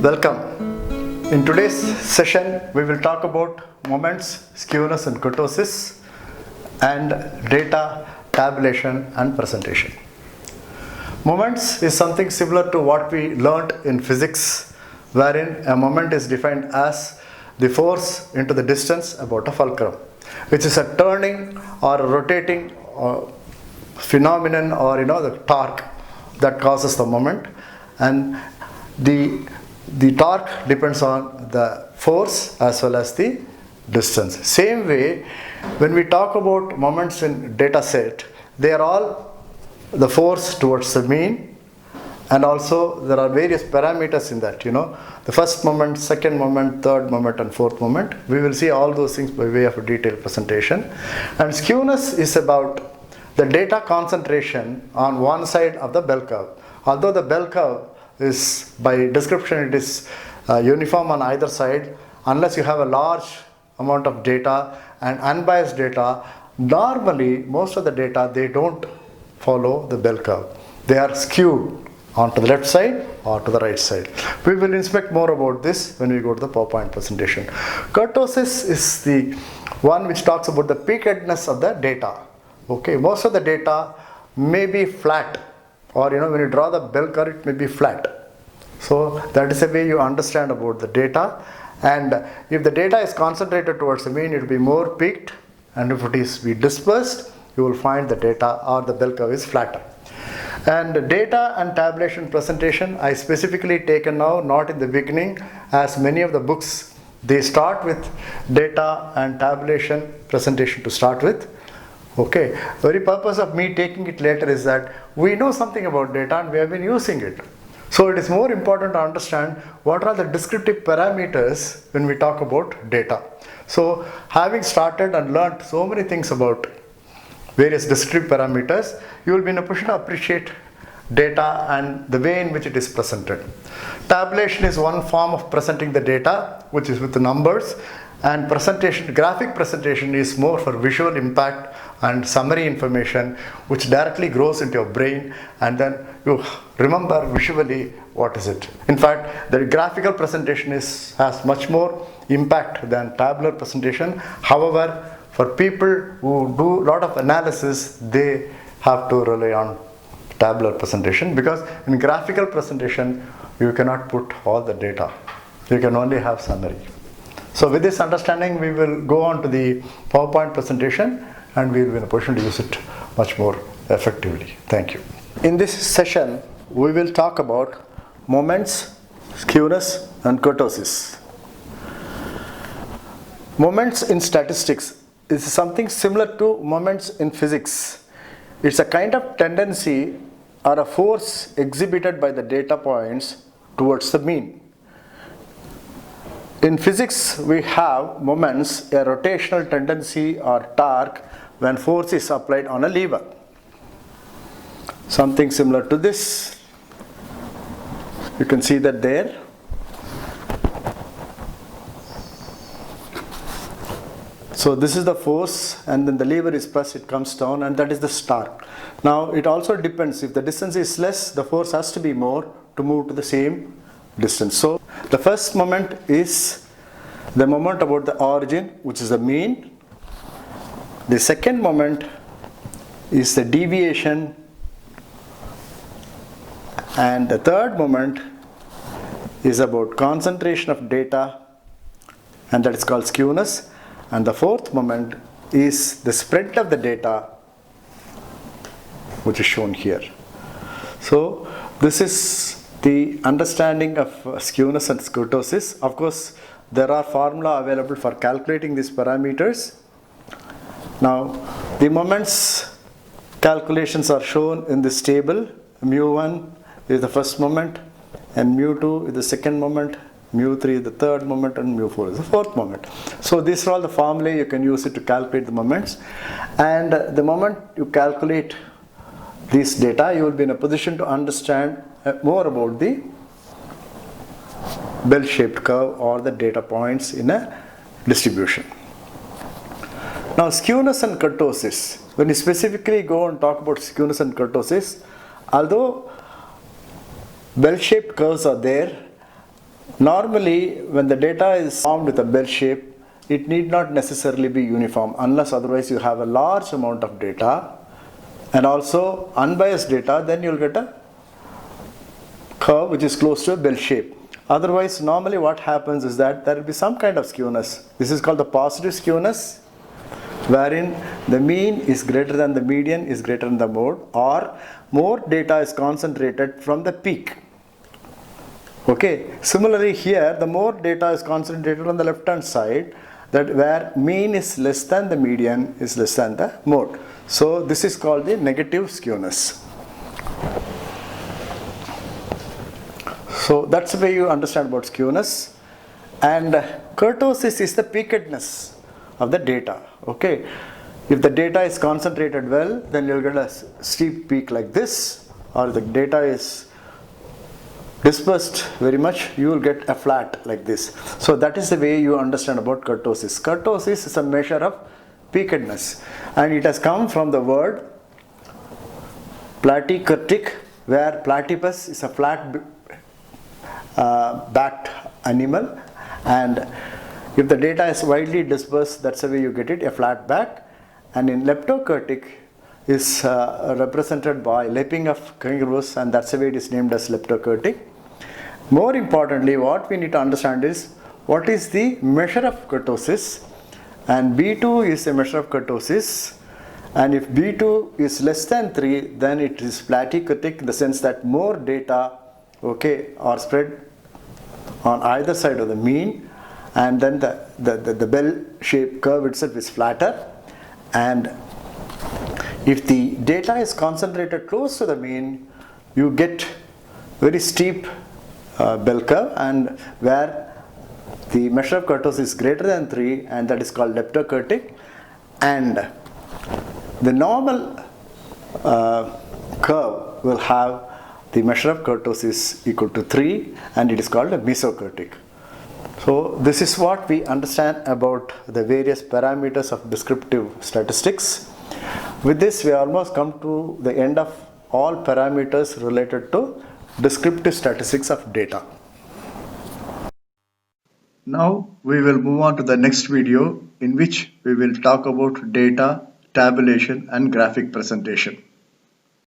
Welcome. In today's session, we will talk about moments, skewness and kurtosis, and data tabulation and presentation. Moments is something similar to what we learnt in physics, wherein a moment is defined as the force into the distance about a fulcrum, which is a turning or a rotating phenomenon, or the torque that causes the moment, and the torque depends on the force as well as the distance. Same way, when we talk about moments in data set, they are all the force towards the mean, and also there are various parameters in that, the first moment, second moment, third moment and fourth moment. We will see all those things by way of a detailed presentation. And skewness is about the data concentration on one side of the bell curve. Although the bell curve is, by description, it is uniform on either side, unless you have a large amount of data and unbiased data, normally most of the data, they don't follow the bell curve. They are skewed onto the left side or to the right side. We will inspect more about this when we go to the PowerPoint presentation. Kurtosis is the one which talks about the peakedness of the data. Okay, most of the data may be flat, or when you draw the bell curve, it may be flat. So that is the way you understand about the data. And if the data is concentrated towards the mean, it will be more peaked, and if it is dispersed, you will find the data or the bell curve is flatter. And data and tabulation presentation, I specifically taken now, not in the beginning, as many of the books, they start with data and tabulation presentation to start with. Okay, very purpose of me taking it later is that we know something about data and we have been using it. So it is more important to understand what are the descriptive parameters when we talk about data. So having started and learned so many things about various descriptive parameters, you will be in a position to appreciate data and the way in which it is presented. Tabulation is one form of presenting the data, which is with the numbers, and presentation, graphic presentation, is more for visual impact and summary information, which directly grows into your brain, and then you remember visually what is it. In fact, the graphical presentation has much more impact than tabular presentation. However, for people who do a lot of analysis, they have to rely on tabular presentation, because in graphical presentation, you cannot put all the data. You can only have summary. So with this understanding, we will go on to the PowerPoint presentation, and we will be in a position to use it much more effectively. Thank you. In this session, we will talk about moments, skewness and kurtosis. Moments in statistics is something similar to moments in physics. It's a kind of tendency or a force exhibited by the data points towards the mean. In physics, we have moments, a rotational tendency or torque, when force is applied on a lever. Something similar to this. You can see that there. So this is the force, and then the lever is pressed, it comes down, and that is the torque. Now it also depends, if the distance is less, the force has to be more to move to the same distance. So the first moment is the moment about the origin, which is the mean. The second moment is the deviation, and the third moment is about concentration of data, and that is called skewness. And the fourth moment is the spread of the data, which is shown here. So this is the understanding of skewness and kurtosis. Of course, there are formula available for calculating these parameters. Now, the moments calculations are shown in this table. Mu1 is the first moment, and mu2 is the second moment, mu3 is the third moment, and mu4 is the fourth moment. So these are all the formulae, you can use it to calculate the moments. And the moment you calculate this data, you will be in a position to understand more about the bell-shaped curve or the data points in a distribution. Now, skewness and kurtosis. When you specifically go and talk about skewness and kurtosis, although bell-shaped curves are there, Normally, when the data is formed with a bell shape, it need not necessarily be uniform, unless otherwise you have a large amount of data and also unbiased data, then you'll get a curve which is close to a bell shape. Otherwise, normally what happens is that there will be some kind of skewness. This is called the positive skewness, wherein the mean is greater than the median is greater than the mode, or more data is concentrated from the peak. Okay, similarly here the more data is concentrated on the left hand side, that where mean is less than the median is less than the mode. So this is called the negative skewness. So that's the way you understand about skewness. And kurtosis is the peakedness of the data. Okay, if the data is concentrated well, then you'll get a steep peak like this, or the data is dispersed very much, you will get a flat like this. So that is the way you understand about kurtosis. Kurtosis is a measure of peakedness, and it has come from the word platykurtic, where platypus is a flat backed animal, and if the data is widely dispersed, that's the way you get it, a flat back. And in leptokurtic is represented by lapping of kangaroos, and that's the way it is named as leptokurtic. More importantly, what we need to understand is what is the measure of kurtosis, and B2 is a measure of kurtosis, and if B2 is less than 3, then it is platykurtic, in the sense that more data, okay, are spread on either side of the mean, and then the bell shaped curve itself is flatter. And if the data is concentrated close to the mean, you get very steep bell curve, and where the measure of kurtosis is greater than 3, and that is called leptokurtic. And the normal curve will have the measure of kurtosis equal to 3, and it is called a mesokurtic. So this is what we understand about the various parameters of descriptive statistics. With this, we almost come to the end of all parameters related to descriptive statistics of data. Now we will move on to the next video, in which we will talk about data, tabulation and graphic presentation.